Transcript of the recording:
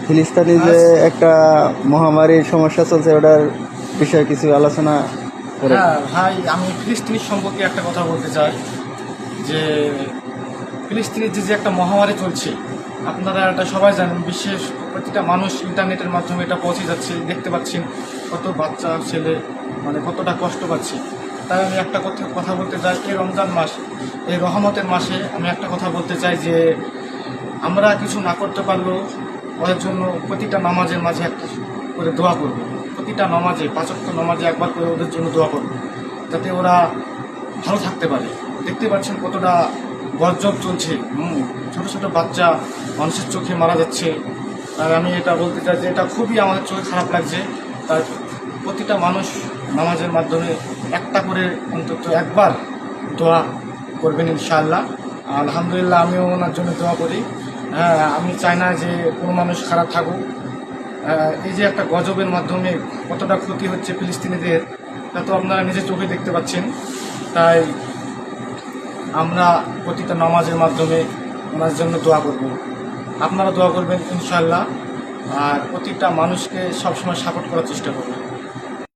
ফিলিস্তিনে যে একটা মহামারীর সমস্যা চলছে ওটার বিষয়ে কিছু আলোচনা করে। হ্যাঁ ভাই, আমি ফিলিস্তিনি সম্পর্কে একটা কথা বলতে চাই যে ফিলিস্তিনের যে একটা মহামারী চলছে, আপনারা এটা সবাই জানেন, বিশ্বের প্রতিটা মানুষ ইন্টারনেটের মাধ্যমে এটা পৌঁছে যাচ্ছে, দেখতে পাচ্ছেন কত বাচ্চা ছেলে মানে কতটা কষ্ট পাচ্ছে। তাই আমি একটা কথা বলতে চাই, এই রমজান মাস, এই রহমতের মাসে আমি একটা কথা বলতে চাই যে আমরা কিছু না করতে পারলেও ওদের জন্য প্রতিটা নামাজের মাঝে একটা করে দোয়া করব, প্রতিটা নামাজে 5 ওয়াক্ত নামাজে একবার করে ওদের জন্য দোয়া করব, যাতে ওরা ভালো থাকতে পারে। দেখতে পাচ্ছেন কতটা গর্জব চলছে, ছোট ছোট বাচ্চা মানুষের চোখে মারা যাচ্ছে। আর আমি এটা বলতে চাই যে এটা খুবই আমাদের চোখে খারাপ লাগছে। তার প্রতিটা মানুষ নামাজের মাধ্যমে একটা করে অন্তত একবার দোয়া করবেন ইনশাআল্লাহ। আলহামদুলিল্লাহ, আমিও ওনার জন্য দোয়া করি। আমি চাই না যে কোনো মানুষ খারাপ থাকুক। এই যে একটা গজবের মাধ্যমে কতটা ক্ষতি হচ্ছে ফিলিস্তিনিদের, তা তো আপনারা নিজের চোখে দেখতে পাচ্ছেন। তাই আমরা প্রতিটা নামাজের মাধ্যমে ওনার জন্য দোয়া করব, আপনারা দোয়া করবেন ইনশাআল্লাহ। আর প্রতিটা মানুষকে সবসময় সাপোর্ট করার চেষ্টা করবেন।